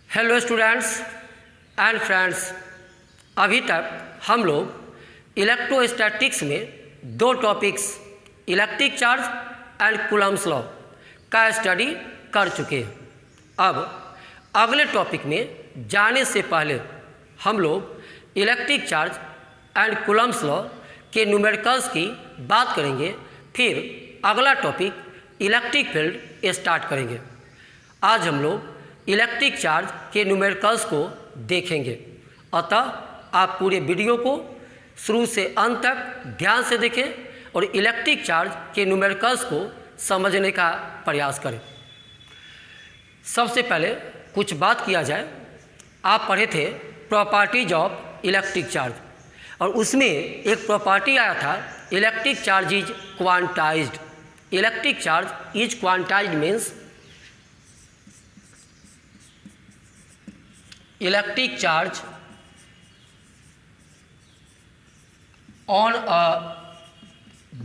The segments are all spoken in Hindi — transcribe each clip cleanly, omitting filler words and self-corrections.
हेलो स्टूडेंट्स एंड फ्रेंड्स, अभी तक हम लोग इलेक्ट्रोस्टैटिक्स में दो topics electric charge and Coulomb's law का स्टडी कर चुके हैं। अब अगले टॉपिक में जाने से पहले हम लोग electric charge and Coulomb's law के न्यूमेरिकल्स की बात करेंगे, फिर अगला टॉपिक इलेक्ट्रिक फील्ड स्टार्ट करेंगे। आज हम लोग इलेक्ट्रिक चार्ज के न्यूमेरिकल्स को देखेंगे, अतः आप पूरे वीडियो को शुरू से अंत तक ध्यान से देखें और इलेक्ट्रिक चार्ज के न्यूमेरिकल्स को समझने का प्रयास करें। सबसे पहले कुछ बात किया जाए। आप पढ़े थे प्रॉपर्टीज ऑफ इलेक्ट्रिक चार्ज और उसमें एक प्रॉपर्टी आया था electric charge is quantised. Electric charge is quantised means electric charge on a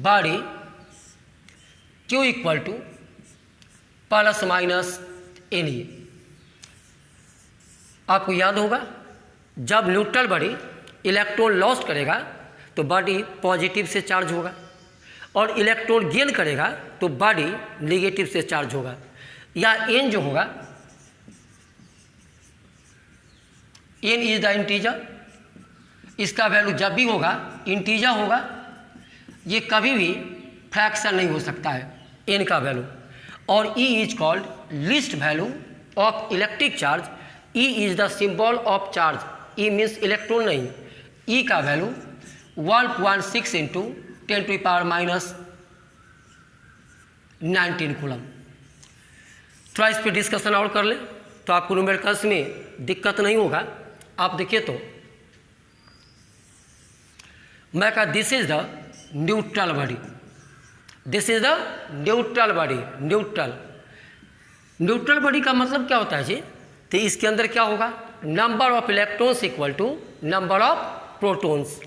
body Q equal to plus minus N. आपको याद होगा जब न्यूट्रल बॉडी इलेक्ट्रॉन लॉस्ट करेगा तो बॉडी पॉजिटिव से चार्ज होगा और इलेक्ट्रॉन गेन करेगा तो बॉडी नेगेटिव से चार्ज होगा। या एन जो होगा, एन इज द इंटीजर, इसका वैल्यू जब भी होगा इंटीजर होगा, ये कभी भी फ्रैक्शन नहीं हो सकता है एन का वैल्यू। और E is called least value of electric charge. E is the symbol of charge. E means electron नहीं, ई का वैल्यू 1.6 इंटू 10⁻⁹ कूलम। थोड़ा इस पर डिस्कशन और कर ले तो आपको न्यूमेरिकल्स में दिक्कत नहीं होगा। आप देखिए तो मैं कहा this is the neutral body, this is the neutral body. Neutral body का मतलब क्या होता है जी? तो इसके अंदर क्या होगा, number of electrons equal to number of protons.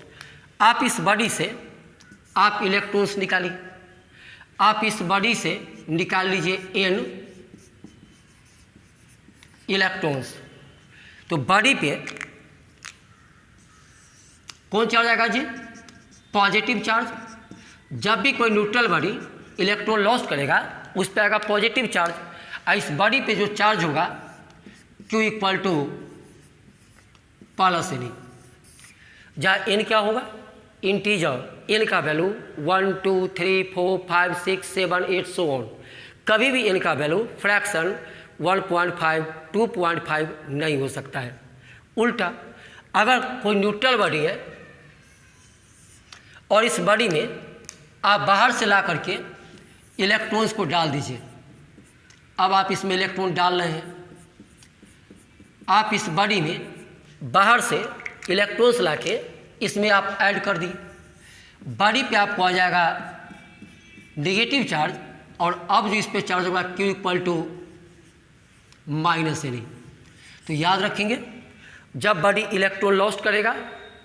आप इस बॉडी से आप इलेक्ट्रॉन्स निकालिए, आप इस बॉडी से निकाल लीजिए एन इलेक्ट्रॉन्स, तो बॉडी पे कौन चार्ज आएगा जी? Positive charge. जब भी कोई न्यूट्रल बॉडी इलेक्ट्रॉन लॉस्ट करेगा उस पर आएगा पॉजिटिव चार्ज। और इस बॉडी पे जो चार्ज होगा Q equal to plus N. जहाँ एन क्या होगा? इंटीजर। एन का वैल्यू 1 2 3 4 5 6 7 8 सो ऑन। कभी भी एन का वैल्यू फ्रैक्शन 1.5 2.5 नहीं हो सकता है। उल्टा अगर कोई न्यूट्रल बॉडी है और इस बॉडी में आप बाहर से ला करके इलेक्ट्रॉन्स को डाल दीजिए। अब आप इसमें इलेक्ट्रॉन डाल रहे हैं, आप इस बॉडी में बाहर से इलेक्ट्रॉन्स ला के इसमें आप ऐड कर दिए, बॉडी पे आपको आ जाएगा नेगेटिव चार्ज और अब जो इस पे चार्ज होगा Q equal to minus N. तो याद रखेंगे जब बॉडी इलेक्ट्रॉन लॉस्ट करेगा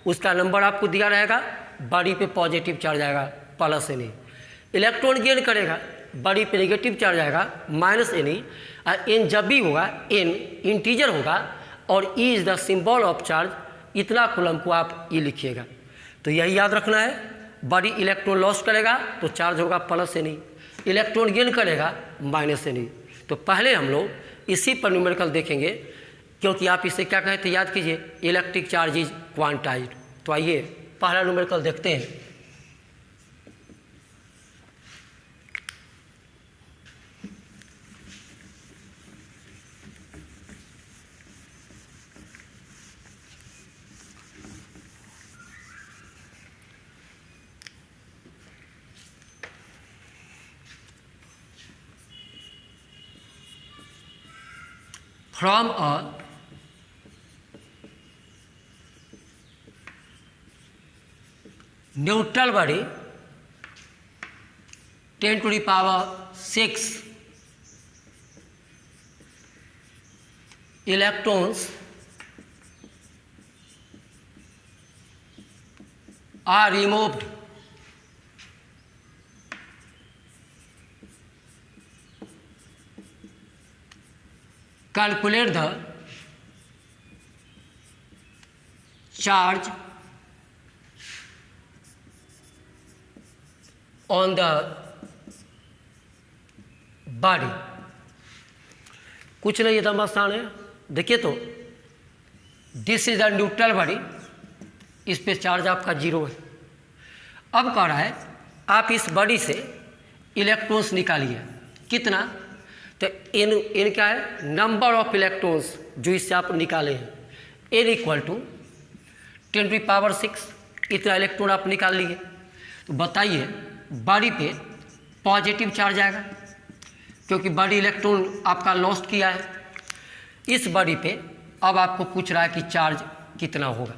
उसका नंबर आपको दिया रहेगा, बॉडी पे पॉजिटिव चार्ज आएगा प्लस एन। इलेक्ट्रॉन गेन करेगा बॉडी पे नेगेटिव चार्ज आएगा माइनस एन। और एन जब भी होगा एन इंटीजर होगा और E is the symbol of charge. इतना कॉलम को आप ई लिखिएगा। तो यही याद रखना है, बॉडी इलेक्ट्रॉन लॉस्ट करेगा तो चार्ज होगा प्लस एन, इलेक्ट्रॉन गेन करेगा माइनस एन। तो पहले हम लोग इसी पर न्यूमेरिकल देखेंगे, क्योंकि आप इसे क्या कहते हैं याद कीजिए, इलेक्ट्रिक चार्ज इज क्वांटाइज्ड। तो आइए पहला न्यूमेरिकल देखते हैं। From a neutral body 10⁻⁶ electrons are removed calculate the charge on the body. कुछ नहीं एकदम आसान है। देखिए तो this is a neutral body, इस पे चार्ज आपका 0 है। अब कह रहा है आप इस बॉडी से इलेक्ट्रॉन्स निकालिए। कितना? तो इन क्या है? नंबर ऑफ इलेक्ट्रॉन्स जो इससे आप निकाले हैं। n इक्वल टू 10⁶ इतना इलेक्ट्रॉन आप निकाल लिए। तो बताइए बॉडी पे पॉजिटिव चार्ज आएगा क्योंकि बॉडी इलेक्ट्रॉन आपका लॉस्ट किया है। इस बॉडी पे अब आपको पूछ रहा है कि चार्ज कितना होगा।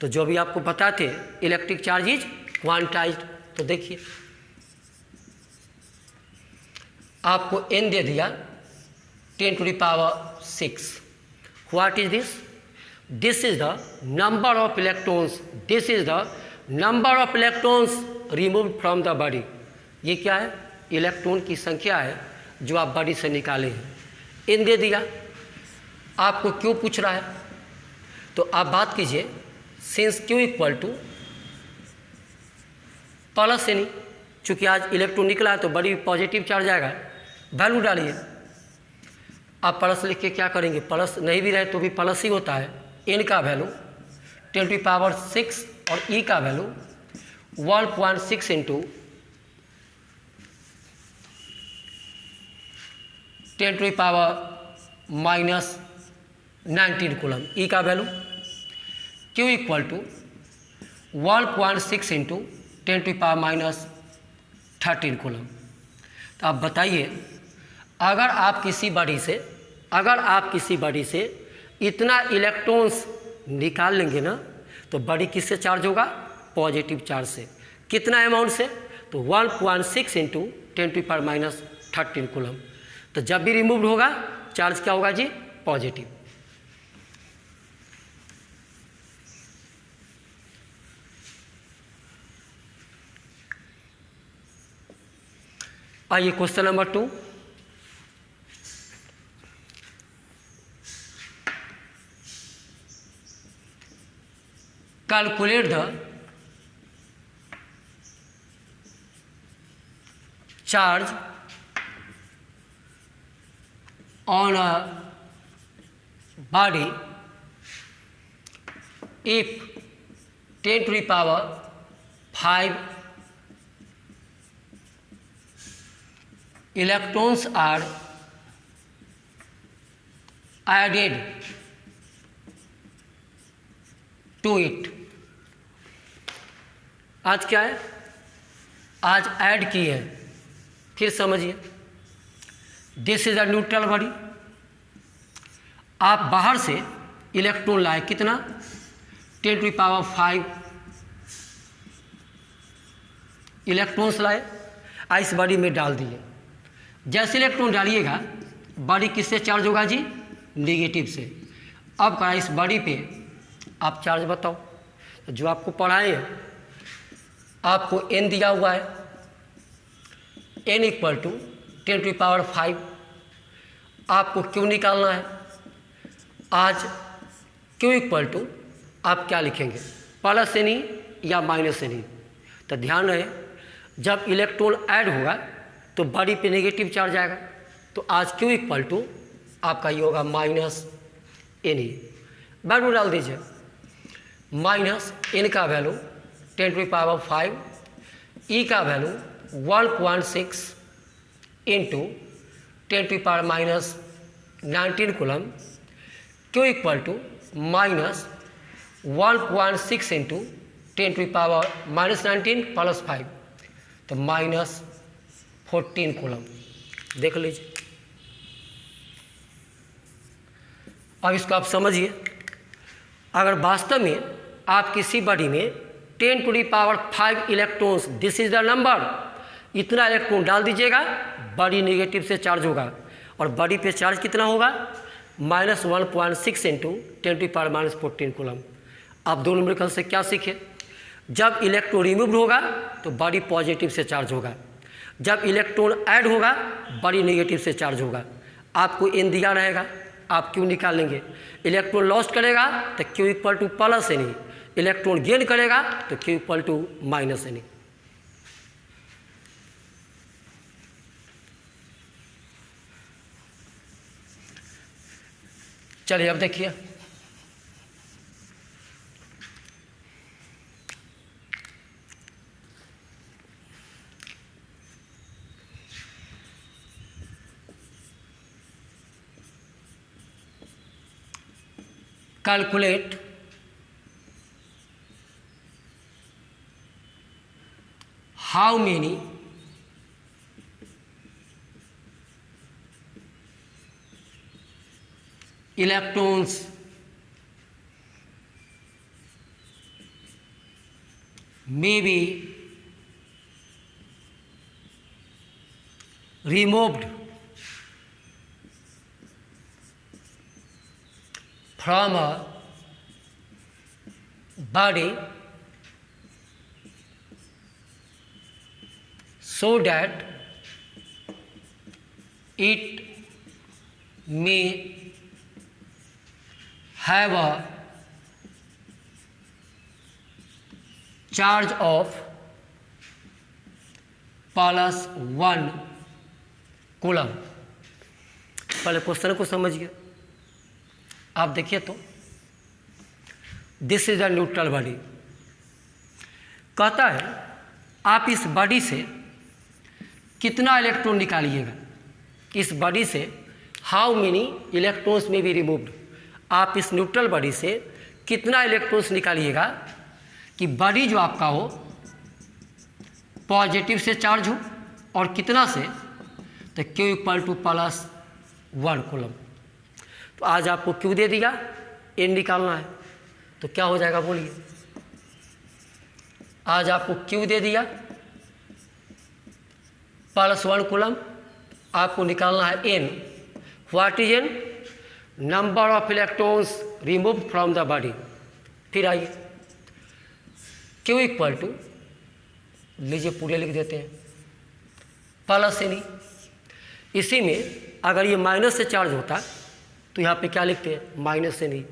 तो जो भी आपको बताते इलेक्ट्रिक चार्ज इज क्वांटाइज्ड। तो देखिए आपको n दे दिया 10⁶। What is this? This is the number of electrons, this is the number of electrons removed from the body. ये क्या है? इलेक्ट्रॉन की संख्या है जो आप बॉडी से निकाले हैं। n दे दिया। आपको क्यों पूछ रहा है? तो आप बात कीजिए since q equal to plus n, चूँकि आज इलेक्ट्रॉन निकला है तो बॉडी पॉजिटिव चार्ज आएगा। वैल्यू डालिए। आप प्लस लिख के क्या करेंगे? प्लस नहीं भी रहे तो भी प्लस ही होता है। n का वैल्यू 10⁶ और e का वैल्यू 1.6 इंटू 10⁻⁻19 कूलम। e का value q equal to 1.6 into 10⁻⁻13 coulomb. तो आप बताइए अगर आप किसी बॉडी से इतना इलेक्ट्रॉन्स निकाल लेंगे ना तो बॉडी किससे चार्ज होगा? पॉजिटिव चार्ज से। कितना अमाउंट से? तो 1.6 इंटू 10⁻⁻13 कूलम। तो जब भी रिमूव होगा चार्ज क्या होगा जी? पॉजिटिव। आइए question number 2। Calculate the charge on a body if 10⁵ electrons are added to it। आज क्या है? आज ऐड की है। फिर समझिए this is a neutral body. आप बाहर से इलेक्ट्रॉन लाए। कितना? 10⁵ इलेक्ट्रॉन्स लाए, इस बॉडी में डाल दिए। जैसे इलेक्ट्रॉन डालिएगा बॉडी किससे चार्ज होगा जी? नेगेटिव से। अब कहा इस बॉडी पे आप चार्ज बताओ। जो आपको पढ़ाए आपको n दिया हुआ है। n equal to 10⁵। आपको क्यों निकालना है? आज q इक्वल टू आप क्या लिखेंगे? प्लस n या माइनस n। तो ध्यान रहे जब इलेक्ट्रॉन ऐड होगा तो बॉडी पे नेगेटिव चार्ज आएगा। तो आज q इक्वल टू आपका ये होगा -n। वैल्यू डाल दीजिए। -n का वैल्यू 10⁵, e का value 1.6 into 10⁻⁻19 coulomb. q equal to -1.6 into 10⁻⁻19 plus 5 तो -14 कूलम। देख लीजिए। अब इसको आप समझिए। अगर वास्तव में आप किसी बॉडी में 10⁵ electrons, this is the number, इतना इलेक्ट्रॉन डाल दीजिएगा बॉडी नेगेटिव से चार्ज होगा। और बॉडी पे चार्ज कितना होगा? -1.6 इंटू 10⁻⁻14 कूलम। आप दो न्यूमेरिकल से क्या सीखे? जब इलेक्ट्रॉन रिमूव होगा तो बॉडी पॉजिटिव से चार्ज होगा, जब इलेक्ट्रॉन ऐड होगा बॉडी नेगेटिव से चार्ज होगा। आपको n दिया रहेगा आप क्यू निकाल लेंगे। इलेक्ट्रॉन लॉस्ट करेगा तो Q equal to plus N E, electron gain करेगा तो Q equal to minus N E. चलिए अब देखिए, calculate how many electrons may be removed from a body so that it may have a charge of plus 1 coulomb. पहले क्वेश्चन को समझिए, आप देखिए तो this is a neutral body. कहता है आप इस बॉडी से कितना इलेक्ट्रॉन निकालिएगा, इस बॉडी से हाउ मेनी इलेक्ट्रॉन्स में बी रिमूव्ड, आप इस न्यूट्रल बॉडी से कितना इलेक्ट्रॉन्स निकालिएगा कि बॉडी जो आपका हो पॉजिटिव से चार्ज हो, और कितना से, तो Q equal to plus 1 coulomb. तो आज आपको क्यू दे दिया, एन निकालना है, तो क्या हो जाएगा बोलिए। आज आपको क्यू दे दिया प्लस 1 कूलम, आपको निकालना है N. What is N? Number of electrons remove from the body. फिर आइए, क्यू इक्वल टू, लीजिए पूरे लिख देते हैं, प्लस एन। इसी में अगर ये माइनस से चार्ज होता तो यहाँ पे क्या लिखते हैं, माइनस एन।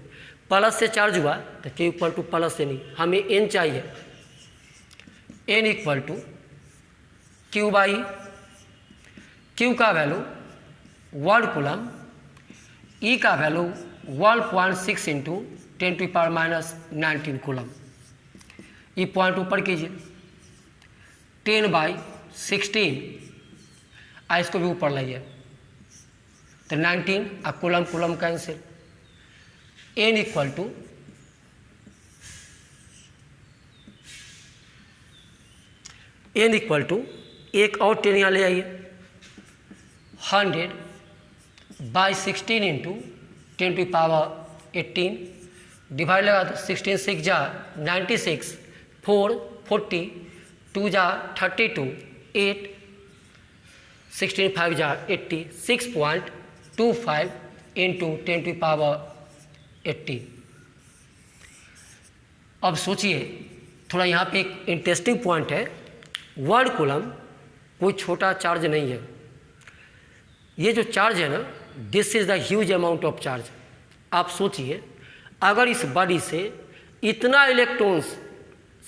प्लस से चार्ज हुआ तो Q equal to plus N. हमें एन चाहिए, N equal to Q by, Q का वैल्यू 1 कूलम, ई का वैल्यू 1.6 इंटू 10⁻⁻19 कूलम। ये पॉइंट ऊपर कीजिए, 10/16, इसको भी ऊपर लाइए तो 19, अब coulomb coulomb cancel. N equal to एक और 10 यहाँ ले आइए, 100/16 इंटू 10⁻18 डिवाइड लगा दो, 16 6 जा 96, 4 40, 2 जा 32, 8 16 5 जा 80, 6.25 इंटू 10⁻80। अब सोचिए थोड़ा, यहाँ पे एक इंटरेस्टिंग पॉइंट है, 1 कूलम कोई छोटा चार्ज नहीं है। ये जो चार्ज है ना, this is the huge amount of charge. आप सोचिए अगर इस बॉडी से इतना इलेक्ट्रॉन्स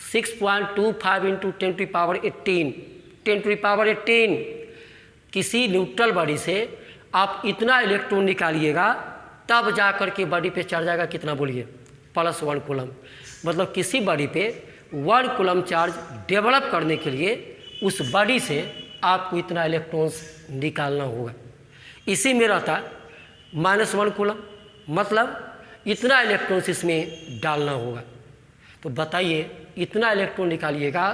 6.25 इंटू 10⁻18 किसी न्यूट्रल बॉडी से आप इतना इलेक्ट्रॉन निकालिएगा, तब जा कर के बॉडी पे चढ़ जाएगा कितना बोलिए, प्लस 1 कूलम। मतलब किसी बॉडी पे 1 कूलम चार्ज डेवलप करने के लिए उस बॉडी से आपको इतना इलेक्ट्रॉन्स निकालना होगा। इसी में रहता -1 कूलम, मतलब इतना इलेक्ट्रॉन्स इसमें डालना होगा। तो बताइए इतना इलेक्ट्रॉन निकालिएगा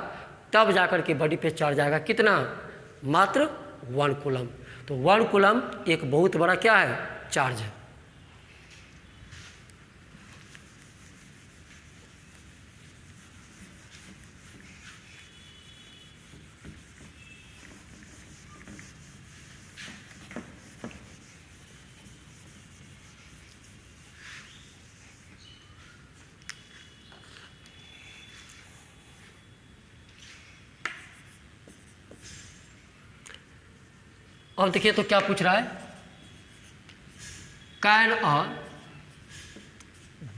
तब जाकर के बॉडी पे चार्ज आएगा कितना, मात्र 1 कूलम। तो 1 कूलम एक बहुत बड़ा क्या है, चार्ज है। अब देखिए तो क्या पूछ रहा है, can a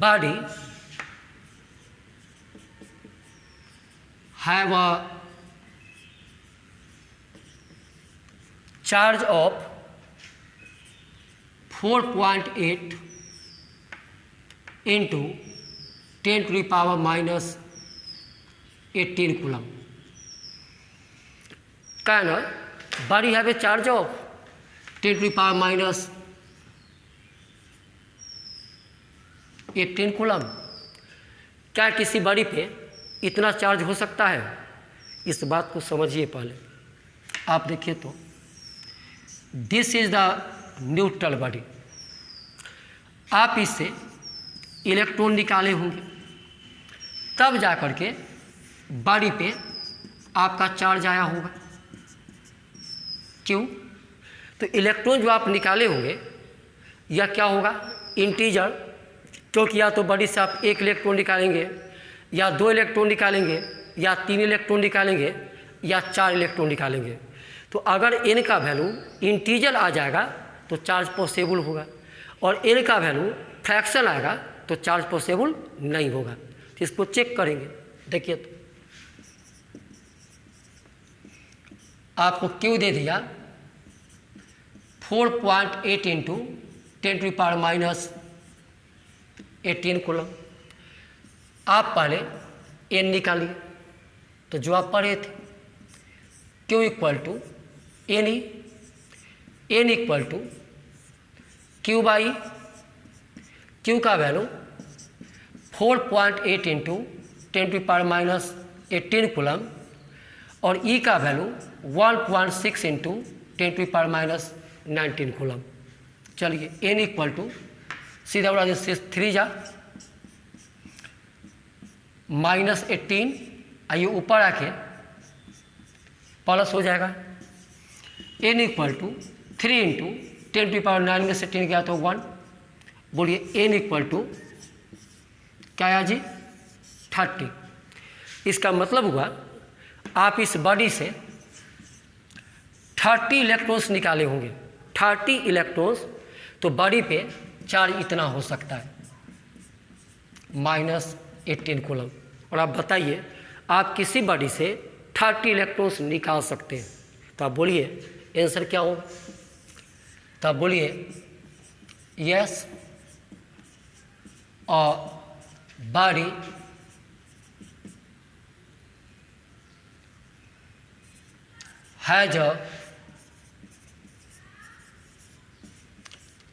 body have a charge of 4.8 into 10 to the power minus 18 coulomb. Can a body have a charge of 10 to the power minus 18 coulomb? क्या किसी बॉडी पे इतना चार्ज हो सकता है? इस बात को समझिए पहले। आप देखिए तो this is the neutral body. आप इससे इलेक्ट्रॉन निकाले होंगे, तब जा कर के बॉडी पे आपका चार्ज आया होगा। क्यों? तो इलेक्ट्रॉन जो आप निकाले होंगे यह क्या होगा? इंटीजर, क्योंकि या तो बॉडी से आप 1 इलेक्ट्रॉन निकालेंगे, या 2 इलेक्ट्रॉन निकालेंगे, या 3 इलेक्ट्रॉन निकालेंगे, या 4 इलेक्ट्रॉन निकालेंगे। तो अगर n का वैल्यू इंटीजर आ जाएगा तो चार्ज पॉसिबल होगा, और n का वैल्यू फ्रैक्शन आएगा तो चार्ज पॉसिबल नहीं होगा। तो इसको चेक करेंगे। देखिए तो आपको क्यों दे दिया 4.8 into 10 to power minus 18 coulomb. आप पहले n निकालिए, तो जो आप पढ़े थे Q equal to n equal to Q by Q का value 4.8 into 10 to power minus 18 coulomb, और E का value 1.6 into 10 to power minus 19 coulomb. चलिए n इक्वल टू सीधा उड़ा से 3 जा माइनस 18, आइए ऊपर आके प्लस हो जाएगा। n equal to 3 into 10 to power 9 में से 10 गया तो 1। बोलिए n इक्वल टू क्या आया जी? 30। इसका मतलब हुआ आप इस बॉडी से 30 इलेक्ट्रॉन्स निकाले होंगे। 30 इलेक्ट्रॉन्स, तो बॉडी पे चार्ज इतना हो सकता है माइनस 18 कूलम। और आप बताइए आप किसी बॉडी से 30 इलेक्ट्रॉन्स निकाल सकते हैं, तो आप बोलिए आंसर क्या होगा? तो आप बोलिए yes, a body has a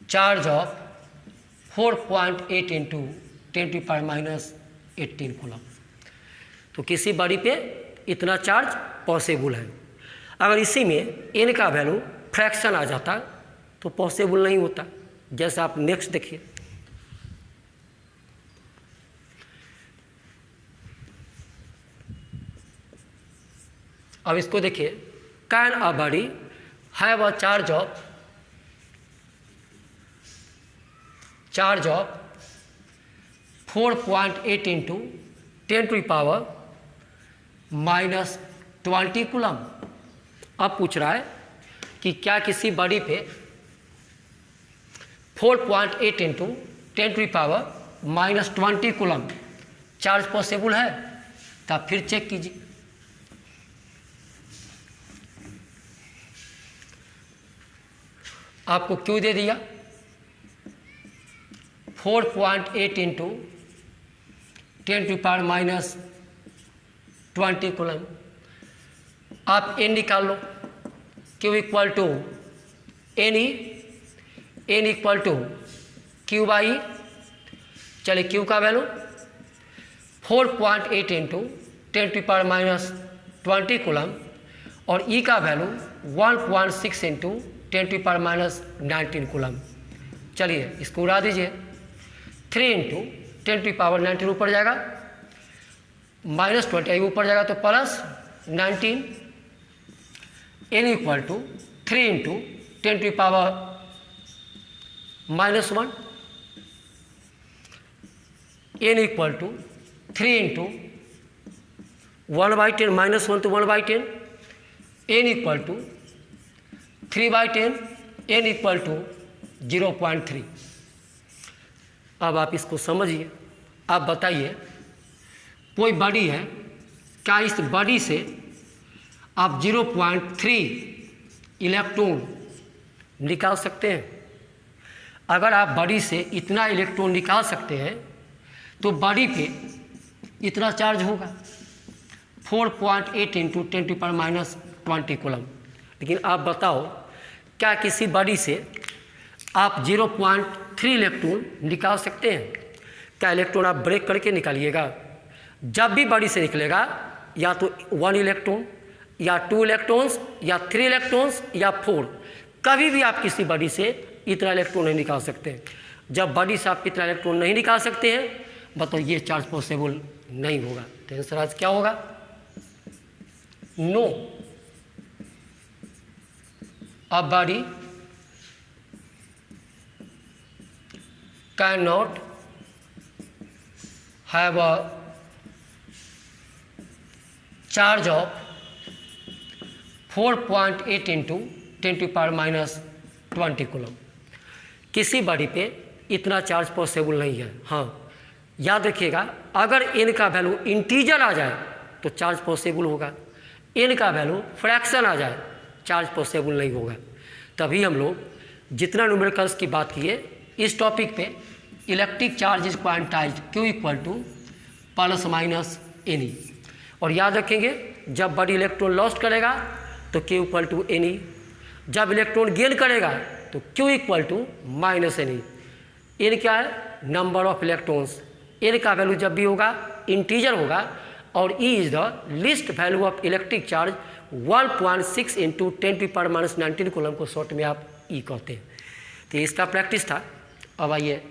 charge of 4.8 into 10 to power minus 18 coulomb. तो किसी बॉडी पे इतना चार्ज पॉसिबल है। अगर इसी में n का वैल्यू फ्रैक्शन आ जाता तो पॉसिबल नहीं होता। जैसे आप नेक्स्ट देखिए, अब इसको देखिए, can a body have a charge of 4.8 into 10 to power minus 20 coulomb. अब पूछ रहा है कि क्या किसी बॉडी पे 4.8 into 10 to power minus 20 coulomb charge possible है? तो आप फिर चेक कीजिए। आपको क्यों दे दिया 4.8 into 10 to power minus 20 coulomb. आप n निकाल लो, Q equal to n equal to Q by, चलिए Q का value 4.8 into 10 to power minus 20 coulomb, और E का value 1.6 into 10 to power minus 19 coulomb. चलिए इसको उड़ा दीजिए, 3 इंटू 10 टू पावर 19 ऊपर जाएगा, माइनस 20 ऊपर जाएगा तो plus 19, n equal to 3 into 10 to power minus 1, n equal to 3 into 1/10 minus 1 तो 1/10, n equal to 3/10, n equal to 0.3। अब आप इसको समझिए। आप बताइए, कोई बॉडी है, क्या इस बॉडी से आप 0.3 इलेक्ट्रॉन निकाल सकते हैं? अगर आप बॉडी से इतना इलेक्ट्रॉन निकाल सकते हैं तो बॉडी पे इतना चार्ज होगा 4.8 इंटू 10⁻⁻20 कूलम। लेकिन आप बताओ, क्या किसी बॉडी से आप 0.3 इलेक्ट्रॉन निकाल सकते हैं? क्या इलेक्ट्रॉन आप ब्रेक करके निकालिएगा? जब भी बॉडी से निकलेगा या तो 1 इलेक्ट्रॉन या 2 इलेक्ट्रॉन्स या 3 इलेक्ट्रॉन्स या 4, कभी भी आप किसी बॉडी से इतना इलेक्ट्रॉन नहीं निकाल सकते। जब बॉडी से आप इतना इलेक्ट्रॉन नहीं निकाल सकते हैं, बताओ ये चार्ज पॉसिबल नहीं होगा। तो आंसर आज क्या होगा? No. A body can not have a charge of 4.8 into 10⁻⁻20 coulomb. किसी बॉडी पे इतना चार्ज पॉसिबल नहीं है। हाँ, याद रखिएगा, अगर n का वैल्यू इंटीजर आ जाए तो चार्ज पॉसिबल होगा, n का वैल्यू फ्रैक्शन आ जाए चार्ज पॉसिबल नहीं होगा। तभी हम लोग जितना न्यूमेरिकल्स की बात किए इस टॉपिक पे, electric charge is quantized Q equal to ±Ne। और याद रखेंगे, जब बॉडी इलेक्ट्रॉन लॉस्ट करेगा तो Q इक्वल टू Ne, जब इलेक्ट्रॉन गेन करेगा तो Q equal to -Ne। n क्या है? Number of electrons. n का वैल्यू जब भी होगा इंटीजर होगा, और E is the least value of electric charge 1.6 into 10⁻⁻19 coulomb को शॉर्ट में आप E कहते हैं। तो इसका प्रैक्टिस था। अब आइए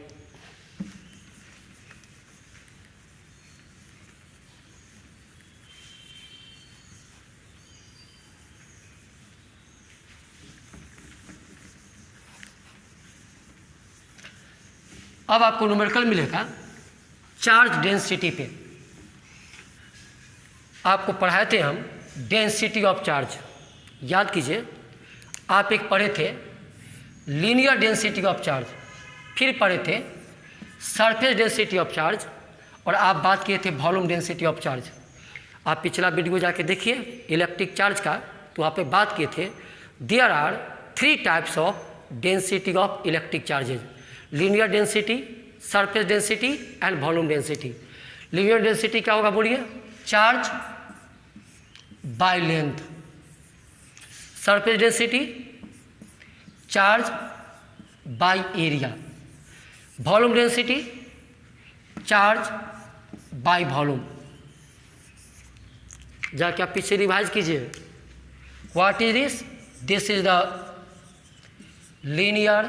अब आपको न्यूमेरिकल मिलेगा चार्ज डेंसिटी पे। आपको पढ़ाए थे हम डेंसिटी ऑफ चार्ज। याद कीजिए, आप एक पढ़े थे लीनियर डेंसिटी ऑफ चार्ज, फिर पढ़े थे सरफेस डेंसिटी ऑफ चार्ज, और आप बात किए थे वॉल्यूम डेंसिटी ऑफ चार्ज। आप पिछला वीडियो जाके देखिए इलेक्ट्रिक चार्ज का, तो वहाँ पे बात किए थे there are 3 types of density of electric charges: linear density, surface density and volume density. Linear density क्या होगा बोलिए? Charge by length. Surface density charge by area. Volume density charge by volume. जाके आप पीछे रिवाइज कीजिए। What is this? This is the linear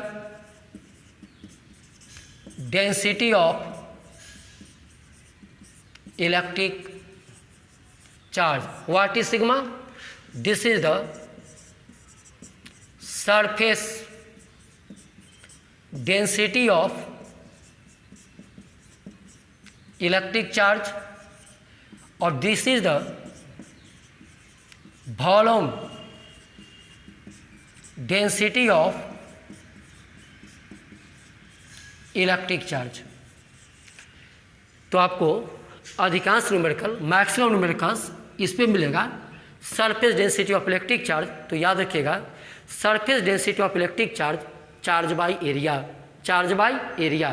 density of electric charge. What is sigma? This is the surface density of electric charge, और this is the volume density of electric charge. तो आपको अधिकांश न्यूमेरिकल, मैक्सिमम न्यूमेरिकल्स इस पे मिलेगा surface density of electric charge. तो याद रखिएगा, surface density of electric charge charge by area, charge by area.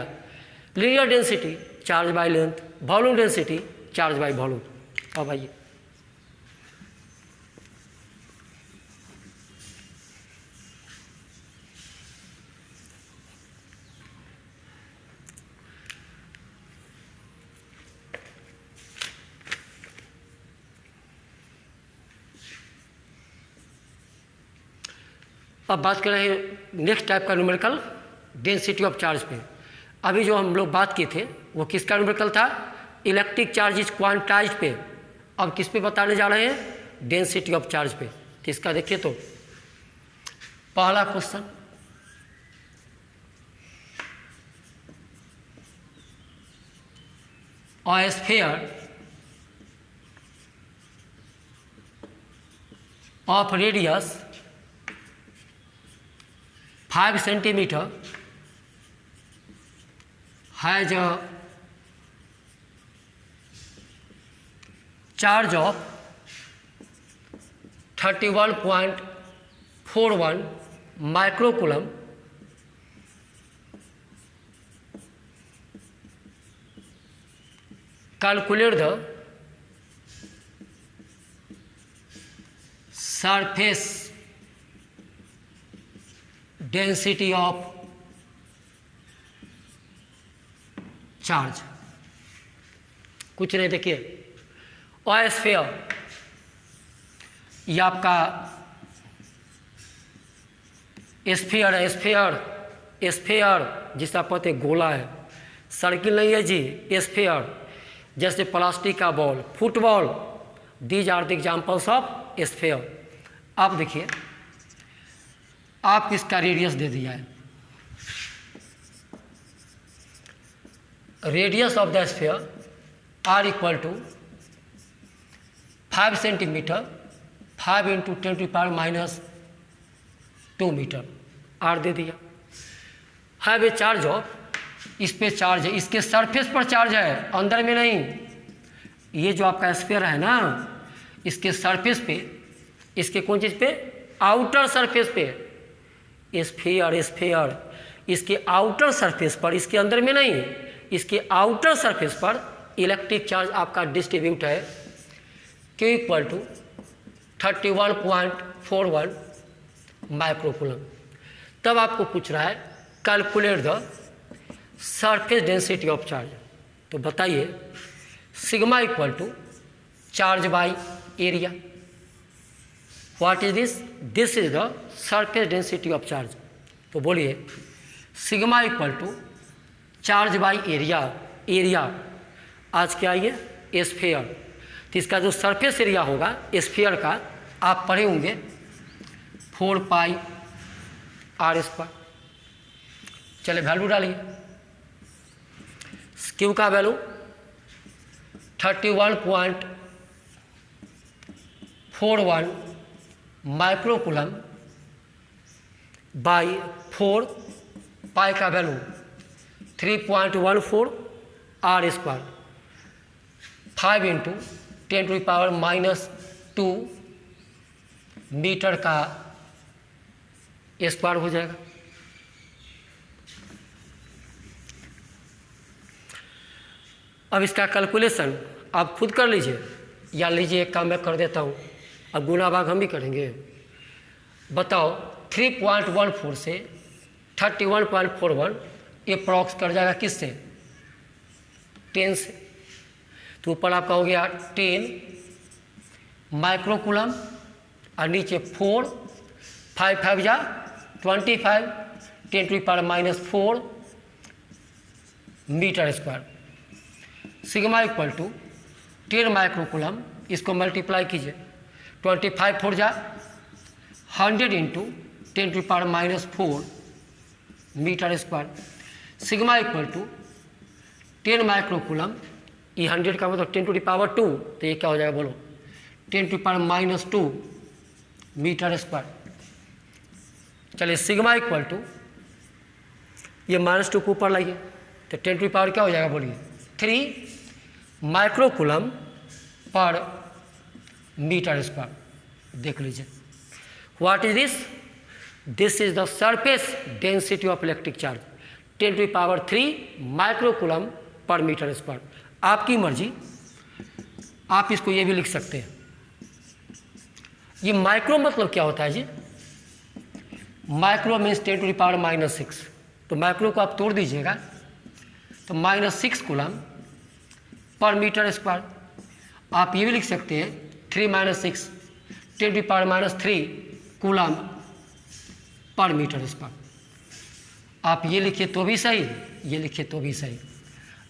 Linear density charge by length, volume density charge by volume. अब आइए अब बात कर रहे हैं नेक्स्ट टाइप का न्यूमेरिकल डेंसिटी ऑफ चार्ज पे। अभी जो हम लोग बात किए थे वो किसका न्यूमेरिकल था? इलेक्ट्रिक चार्ज इज क्वांटाइज्ड पे। अब किस पे बताने जा रहे हैं? डेंसिटी ऑफ चार्ज पे। किसका देखिए तो पहला question, a sphere of radius 5 centimeter has a charge of 31.41 microcoulomb calculate the surface density of charge। कुछ नहीं, देखिए स्फीयर, ये आपका स्फीयर है, स्फीयर जिसे आप कहते हैं गोला है, सर्किल नहीं है जी, स्फीयर जैसे प्लास्टिक का ball, football, these are the examples of sphere. अब देखिए आप इसका रेडियस दे दिया है, radius of the sphere are equal to 5 centimetre, 5 into 10⁻⁻² metre, R दे दिया। हैव ए चार्ज ऑफ, इस पे चार्ज है, इसके सरफेस पर चार्ज है, अंदर में नहीं। ये जो आपका स्फीयर है ना, इसके सरफेस पे, इसके कौन चीज़ पे, आउटर सरफेस पे, स्फीयर इसके आउटर सरफेस पर, इसके अंदर में नहीं, इसके आउटर सरफेस पर इलेक्ट्रिक चार्ज आपका डिस्ट्रीब्यूट है Q इक्वल टू 31.41 माइक्रोकूलम। तब आपको पूछ रहा है calculate the surface density of charge. तो बताइए sigma equal to charge by area. What is this? This is the surface density of charge. तो बोलिए sigma equal to charge by area. Area आज क्या है, स्फीयर, तो इसका जो सरफेस एरिया होगा स्फीयर का आप पढ़े होंगे 4πr²। चले वैल्यू डालिए, क्यू का वैल्यू 31.41 माइक्रोकूलम बाई 4, पाई का वैल्यू 3.14 r², 5 इंटू 10⁻⁻² मीटर का स्क्वायर हो जाएगा। अब इसका कैलकुलेशन आप खुद कर लीजिए, या लीजिए एक काम मैं कर देता हूँ, अब गुना भाग हम भी करेंगे। बताओ 3.14 से 31.41 अप्रॉक्स कर जाएगा किससे, 10 से। तो ऊपर आपका हो गया 10 माइक्रोकूलम और नीचे 4, 5 5 जा 25, 10⁻⁻4 metre square. Sigma equal to 10 microcoulomb, इसको मल्टीप्लाई कीजिए, 25 4 जा 100 into 10⁻⁻4 metre square. Sigma equal to 10 microcoulomb, ये 100 का मतलब 10⁻², तो ये क्या हो जाएगा बोलो, 10⁻⁻² मीटर स्क्वायर। चलिए सिग्मा इक्वल टू ये -2 को ऊपर लाइए, तो 10 क्या हो जाएगा बोलिए, 3 माइक्रोकूलम पर मीटर स्क्वायर। देख लीजिए what is this, this is the surface density of electric charge 10⁻³ microcoulomb पर मीटर स्क्वायर। आपकी मर्जी, आप इसको ये भी लिख सकते हैं। ये माइक्रो मतलब क्या होता है जी, माइक्रो मीन्स 10⁻⁻6, तो माइक्रो को आप तोड़ दीजिएगा तो -6 कूलम पर मीटर स्क्वायर। आप ये भी लिख सकते हैं 3 - 6 10⁻³ कूलम पर मीटर स्क्वायर। आप ये लिखिए तो भी सही, ये लिखिए तो भी सही।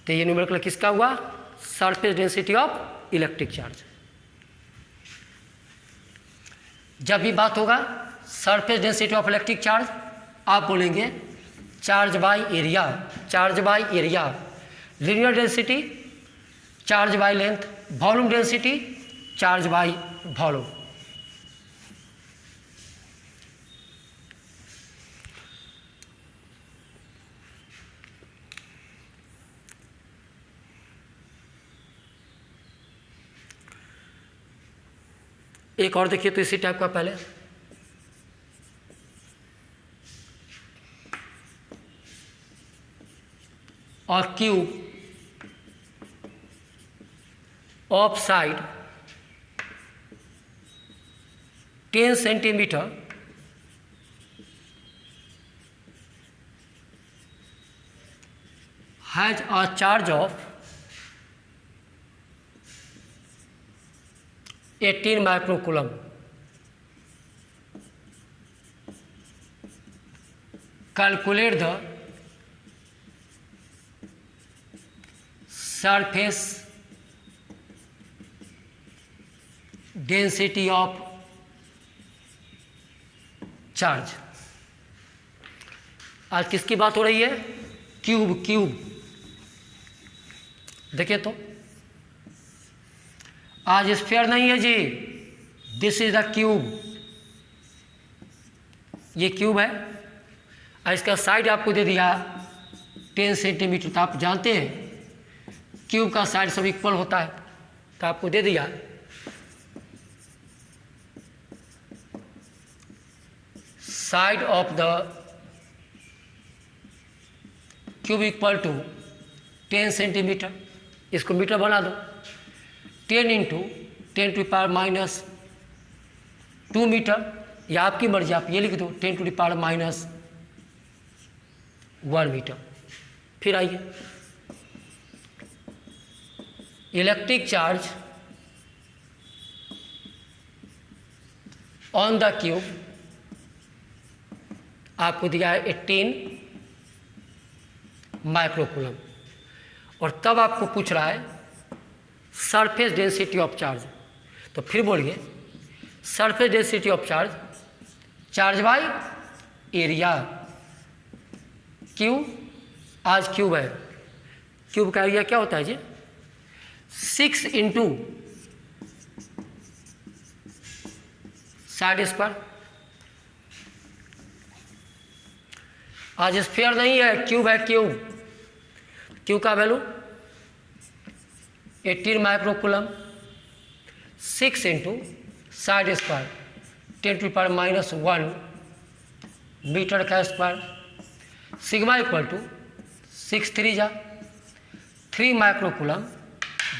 तो ये न्यूमेरिकल किसका हुआ, surface density of electric charge. जब भी बात होगा surface density of electric charge, आप बोलेंगे charge by area, charge by area, linear density charge by length, volume density charge by volume. एक और देखिए तो इसी टाइप का पहले, और cube of side 10 centimetre has a charge of 18 microcoulomb. Calculate the surface density of charge. आज किसकी बात हो रही है? क्यूब। देखिए तो आज स्फीयर नहीं है जी, दिस इज द क्यूब। ये क्यूब है और इसका साइड आपको दे दिया 10 सेंटीमीटर। तो आप जानते हैं क्यूब का साइड सब इक्वल होता है, तो आपको दे दिया side of the cube equal to 10 centimetre. इसको मीटर बना दो, 10 इंटू 10⁻² मीटर, या आपकी मर्जी, आप ये लिख दो 10⁻1 मीटर। फिर आइए, electric charge on the cube आपको दिया है 18 माइक्रोकूलम, और तब आपको पूछ रहा है सरफेस डेंसिटी ऑफ चार्ज। तो फिर बोलिए surface density of charge, charge by area. Q, आज क्यूब है, क्यूब का एरिया क्या होता है जी? 6 इंटू साइड स्क्वायर। आज स्फीयर नहीं है, क्यूब है। क्यू का value 18 microcoulomb, 6 into side square 10⁻⁻1 metre का स्क्वायर, सिग्मा इक्वल टू 6 3 जा 3 माइक्रोकूलम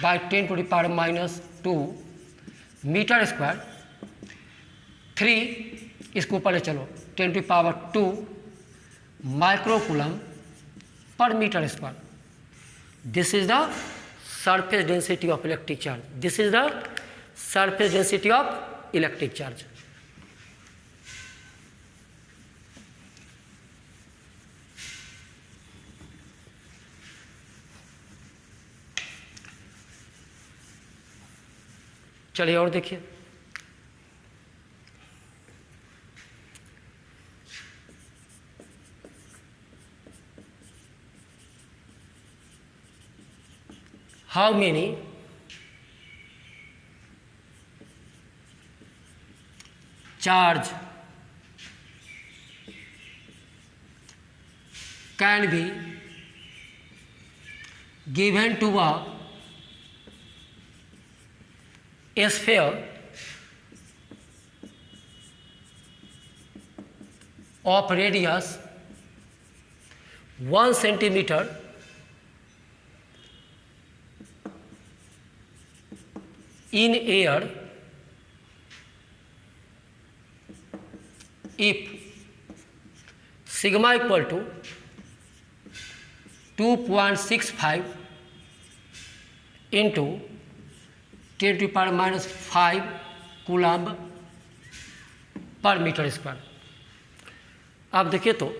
बाय 10⁻⁻2 मीटर स्क्वायर। 3 इसको ऊपर ले चलो 10⁻2 माइक्रोकूलम पर metre square. This is the surface density of electric charge. This is the surface density of electric charge. चलिए और देखिए, how many charge can be given to a sphere of radius 1 centimeter in air if sigma equal to 2.65 into 10⁻⁵ coulomb पर मीटर स्क्वायर। आप देखिए तो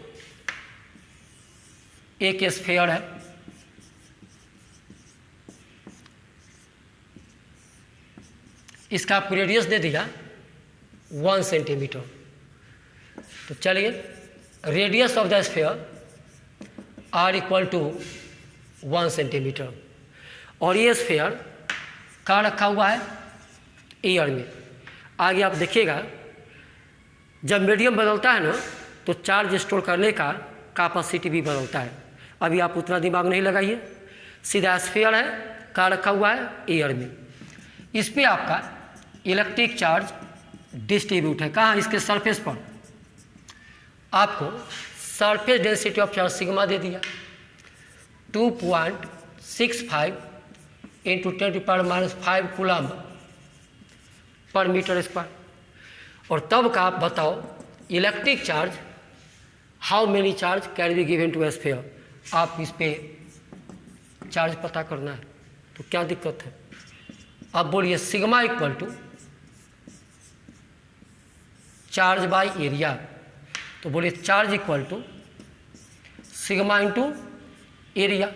एक स्फीयर है, इसका आपको रेडियस दे दिया 1 सेंटीमीटर। तो चलिए, radius of the sphere are equal to 1 centimetre, और ये स्फीयर कहाँ रखा हुआ है? एयर में। आगे आप देखिएगा, जब मीडियम बदलता है ना तो चार्ज स्टोर करने का कैपेसिटी भी बदलता है। अभी आप उतना दिमाग नहीं लगाइए, सीधा स्फीयर है, कहाँ रखा हुआ है? एयर में। इस पर आपका इलेक्ट्रिक चार्ज डिस्ट्रीब्यूट है। कहाँ? इसके सरफेस पर। आपको surface density of charge sigma दे दिया 2.65 इंटू 10⁻⁵ कूलम पर मीटर स्क्वायर। और तब का आप बताओ electric charge, how many charge can be given to sphere. आप इस पे चार्ज पता करना है, तो क्या दिक्कत है? अब बोलिए sigma equal to charge by area, तो बोलिए charge equal to sigma into area.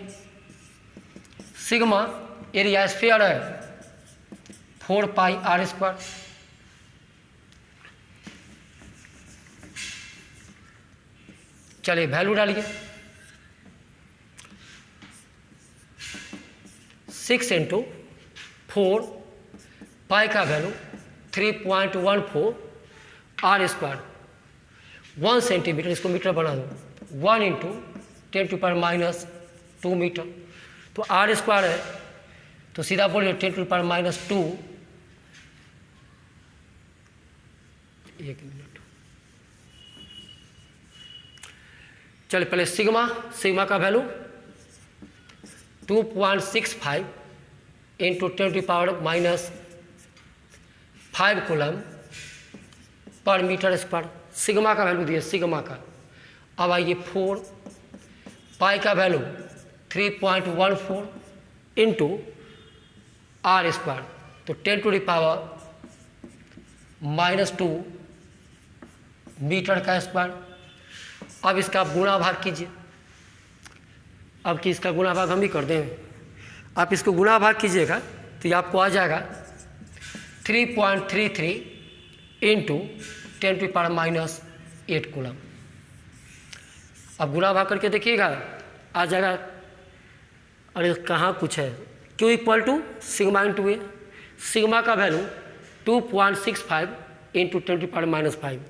Sigma area sphere है 4πr²। चलिए वैल्यू डालिए, 6 इंटू 4, पाई का वैल्यू 3.14 r²। 1 सेंटीमीटर, इसको मीटर बना दो, 1 इंटू 10⁻² मीटर, तो r² है, तो सीधा बोलिए 10⁻²। 1 मिनट, चलिए पहले सिग्मा का वैल्यू 2.65 इंटू 10⁻⁵ कूलम पर मीटर स्क्वायर। सिग्मा का वैल्यू दिए, सिग्मा का। अब आइए 4, पाई का वैल्यू 3.14 इंटू r², तो 10⁻⁻² मीटर का स्क्वायर। अब इसका गुणा भाग कीजिए, अब कि इसका गुणा भाग हम ही कर दें। आप इसको गुणा भाग कीजिएगा तो ये आपको आ जाएगा 3.33 इंटू 10⁻⁸ कूलम। अब गुणा भाग करके देखिएगा आ जाएगा। अरे कहाँ कुछ है, Q equal to sigma into A. Sigma का वैल्यू 2.65 इंटू 10⁻⁵,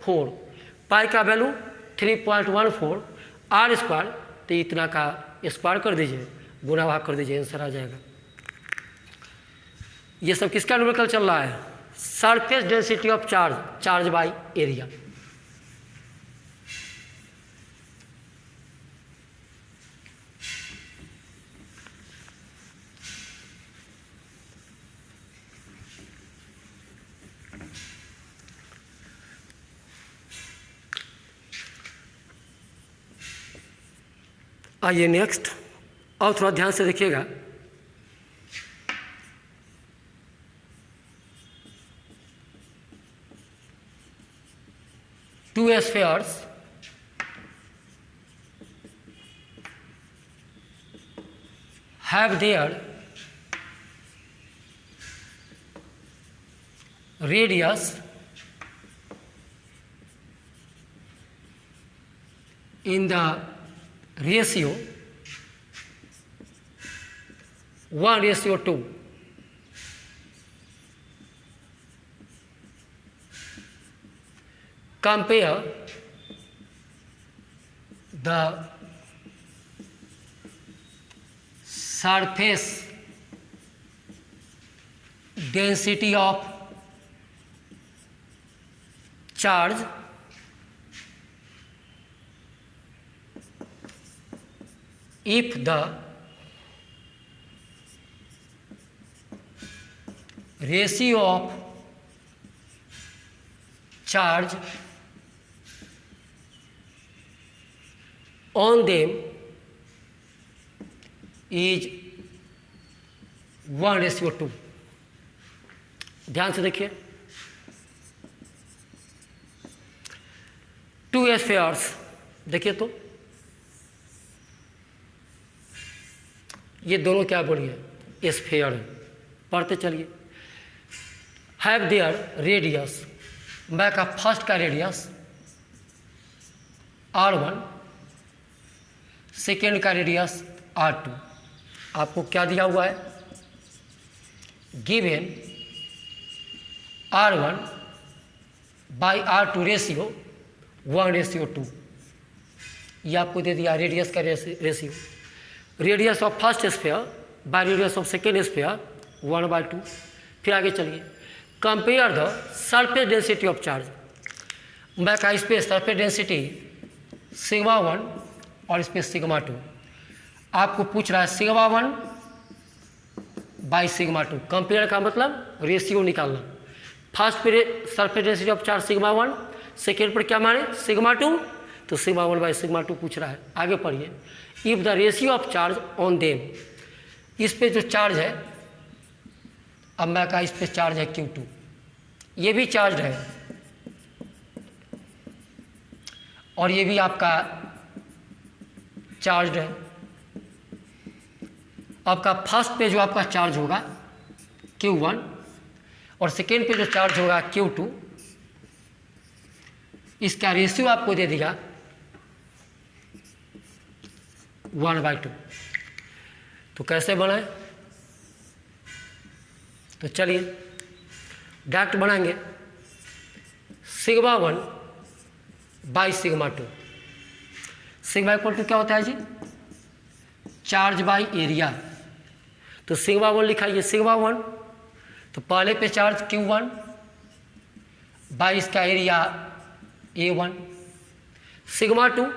4 पाई का वैल्यू 3.14 r², तो इतना का स्क्वायर कर दीजिए, गुणा भाग कर दीजिए, आंसर आ जाएगा। ये सब किसका न्यूमेरिकल चल रहा है? Surface density of charge by area. आइए नेक्स्ट, और थोड़ा ध्यान से देखिएगा। Two spheres have their radius in the ratio 1:2. Compare the surface density of charge if the ratio of charge on them is 1:2। ध्यान से देखिए, 2 स्फीयर्स, देखिए तो ये दोनों क्या बोलिए स्फीयर है, पढ़ते चलिए। हैव देयर रेडियस, मैं का फर्स्ट का रेडियस r1, सेकेंड का रेडियस r2। आपको क्या दिया हुआ है? Given r1 by r2 ratio 1:2। ये आपको दे दिया रेडियस का ratio. Radius of first sphere by radius of second sphere 1/2। फिर आगे चलिए, compare the surface density of charge. मैं कहा इस पर सरफेस डेंसिटी सिग्मा 1 और इस पर सिग्मा 2। आपको पूछ रहा है सिग्मा 1 बाई सिग्मा 2। कंपेयर का मतलब रेशियो निकालना। फर्स्ट पे surface density of charge sigma 1, second पर क्या माने सिग्मा 2, तो सिग्मा 1 बाई सिग्मा 2 पूछ रहा है। आगे पढ़िए। If the ratio of charge on them, इस पे जो चार्ज है, अब मैं कहा इस पे चार्ज है Q2, ये भी चार्ज है और ये भी आपका चार्ज है। आपका फर्स्ट पे जो आपका चार्ज होगा Q1 और सेकेंड पे जो चार्ज होगा Q2, इसका रेशियो आपको दे देगा 1/2। तो कैसे बनाए, तो चलिए डायरेक्ट बनाएंगे। Sigma 1 by sigma 2। Sigma equal to क्या होता है जी, चार्ज बाई एरिया। तो सिग्मा 1 लिखाइए, सिग्मा 1 तो पहले पे चार्ज Q1 बाई इसका area A1, sigma 2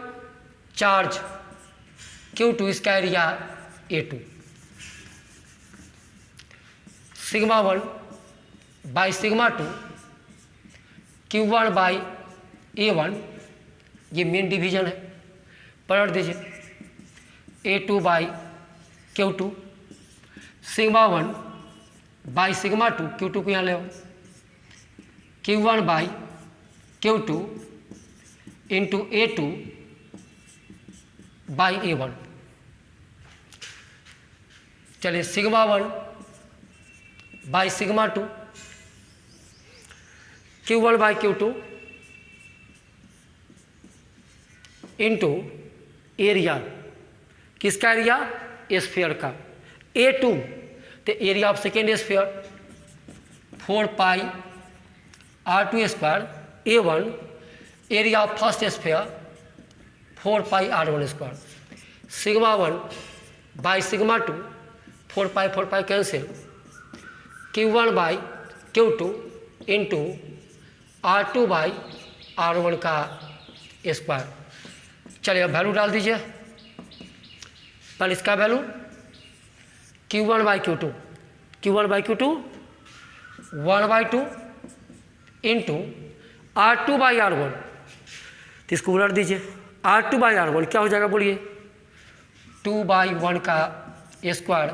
charge Q2 इसका area A2, sigma 1 by sigma 2 Q1 by A1, ये मेन डिवीजन है, पलट दीजिए A2 by Q2, sigma 1 by sigma 2, Q2 को यहाँ ले आओ, Q1 by Q2 into A2 by A1। चलिए sigma 1 by sigma 2 Q1 by Q2 into area, किसका एरिया, स्फीयर का, A2 तो area of second sphere 4 pi R2 square, A1 area of first sphere 4 pi R1 square, sigma 1 by sigma 2 4 pi cancel, Q1 by Q2 into R2 by R1 का स्क्वायर। चलिए अब वैल्यू डाल दीजिए। पहले इसका value Q1 by Q2, Q1 by Q2 1/2 into R2 by R1, तो इसको उलट दीजिए। R2 बाई R1 क्या हो जाएगा बोलिए, 2/1 का स्क्वायर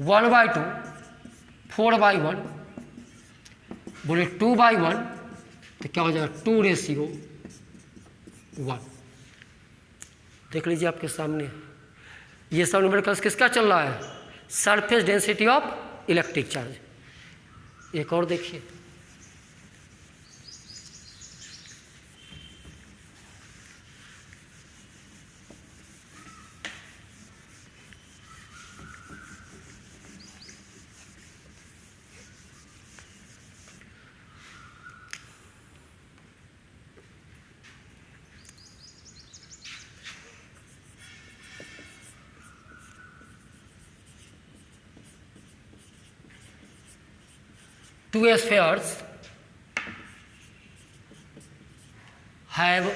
1/2 4/1 बोले 2/1, तो क्या हो जाएगा 2:1। देख लीजिए आपके सामने ये सब न्यूमेरिकल्स किसका चल रहा है, surface density of electric charge. एक और देखिए, two spheres have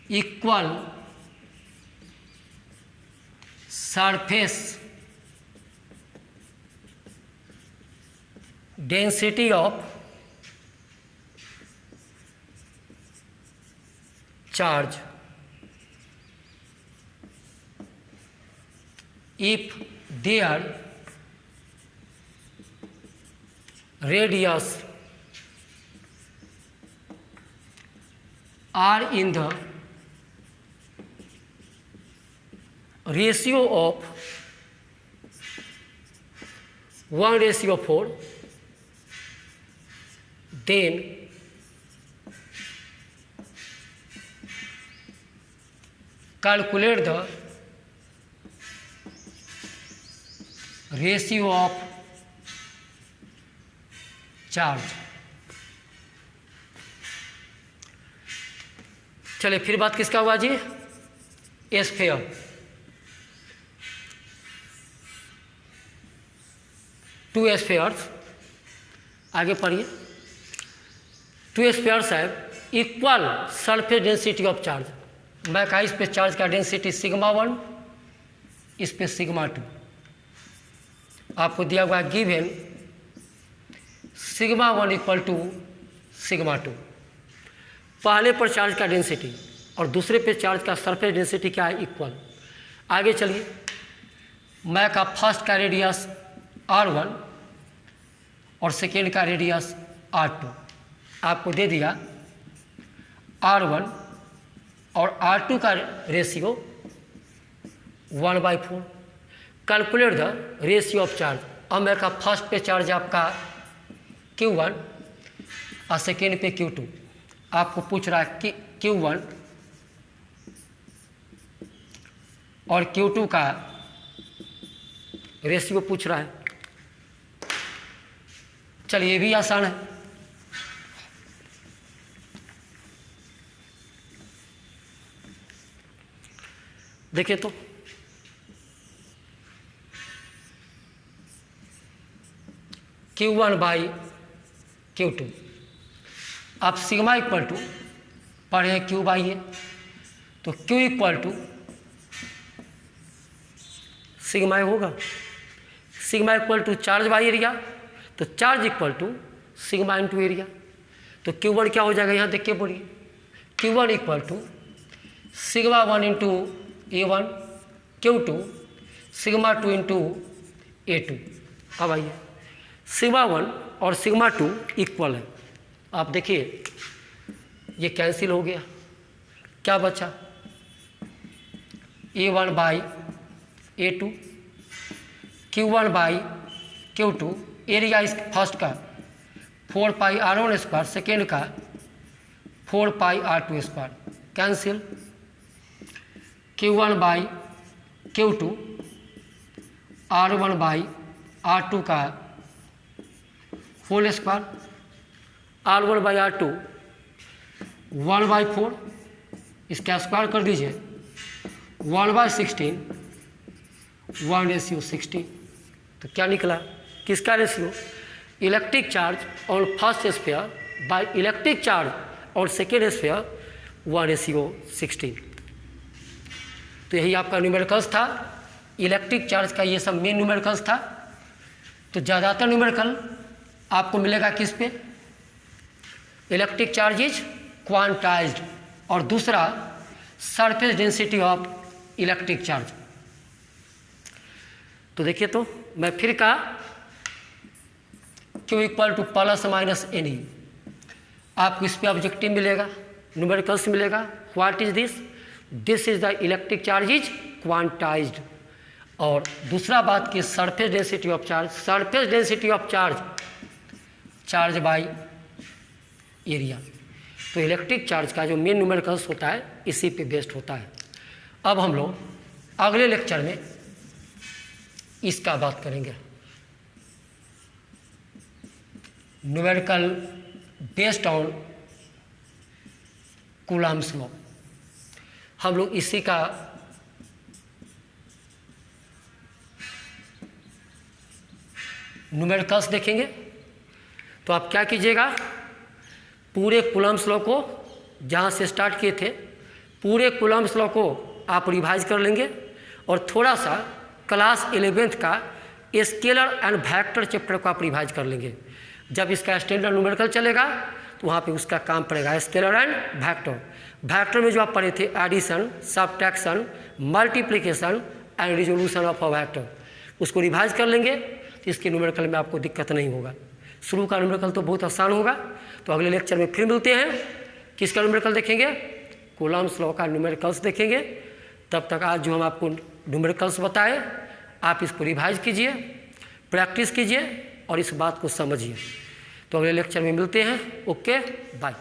equal surface density of charge if their radius are in the ratio of 1:4, then calculate the ratio of charge. चलिए फिर बात किसका हुआ जी, स्फीयर। टू स्फीयर्स, आगे पढ़िए, to spheres have equal surface density of charge. मैं कहा इस पे चार्ज का डेंसिटी सिग्मा 1, इस पे सिग्मा 2। आपको दिया हुआ given sigma 1 equal to sigma 2। पहले पर चार्ज का डेंसिटी और दूसरे पे चार्ज का सरफेस डेंसिटी क्या है, इक्वल। आगे चलिए, मैं का फर्स्ट का रेडियस r1 और सेकेंड का रेडियस r2। आपको दे दिया r1 और r2 का ratio 1/4। Calculate the ratio of charge. अब मेरे का फर्स्ट पे चार्ज आपका Q1 और सेकेंड पे Q2। आपको पूछ रहा है कि Q1 और Q2 का रेशियो पूछ रहा है। चलिए ये भी आसान है। देखिए तो Q1/Q2, आप सिग्मा इक्वल टू पढ़े हैं Q/A, तो Q इक्वल टू सिग्मा होगा। Sigma equal to charge by area, तो charge equal to sigma into area. तो Q1 क्या हो जाएगा, यहाँ देख के बोलिए। Q1 equal to sigma 1 into A1, Q2 sigma 2 into A2। अब आइए, सिग्मा 1 और सिग्मा 2 इक्वल है। आप देखिए ये कैंसिल हो गया, क्या बचा, A1/A2, Q1/Q2, एरिया इस फर्स्ट का 4πr1², सेकेंड का 4πr2², कैंसिल। Q1/Q2 R1/R2 का होल स्क्वायर, R1/R2 1/4, इसका स्क्वायर कर दीजिए, 1/16, 1:16। तो क्या निकला, किसका ratio, electric charge on first sphere by electric charge और सेकेंड स्फीयर 1:16। तो यही आपका न्यूमेरिकल्स था। इलेक्ट्रिक चार्ज का ये सब मेन न्यूमेरिकल्स था। तो ज़्यादातर न्यूमेरिकल आपको मिलेगा किस पे, इलेक्ट्रिक चार्ज इज क्वांटाइज्ड, और दूसरा surface density of electric charge. तो देखिए तो मैं फिर कहा Q इक्वल टू ±NE। आपको इस पे ऑब्जेक्टिव मिलेगा, न्यूमेरिकल्स मिलेगा। What is this, this is the electric charge is quantized. और दूसरा बात कि surface density of charge, surface density of charge, charge by area. तो इलेक्ट्रिक चार्ज का जो मेन न्यूमेरिकल्स होता है इसी पे बेस्ड होता है। अब हम लोग अगले लेक्चर में इसका बात करेंगे, numerical based on Coulomb's law. हम लोग इसी का न्यूमेरिकल्स देखेंगे। तो आप क्या कीजिएगा, पूरे कूलम्ब्स लॉ को जहाँ से स्टार्ट किए थे, पूरे कूलम्ब्स लॉ को आप रिवाइज कर लेंगे और थोड़ा सा क्लास 11th का स्केलर एंड वेक्टर चैप्टर को आप रिवाइज कर लेंगे। जब इसका स्टैंडर्ड न्यूमेरिकल चलेगा तो वहाँ पे उसका काम पड़ेगा, स्केलर एंड वेक्टर। वेक्टर में जो आप पढ़े थे addition, subtraction, multiplication and resolution of a vector, उसको रिवाइज कर लेंगे तो इसके न्यूमेरिकल में आपको दिक्कत नहीं होगा। शुरू का न्यूमेरिकल तो बहुत आसान होगा। तो अगले लेक्चर में फिर मिलते हैं, किसका न्यूमेरिकल देखेंगे, कूलम्ब्स लॉ का न्यूमेरिकल्स देखेंगे। तब तक आज जो हम आपको न्यूमेरिकल्स बताए आप इसको रिवाइज कीजिए, प्रैक्टिस कीजिए और इस बात को समझिए। तो अगले लेक्चर में मिलते हैं। Okay, bye.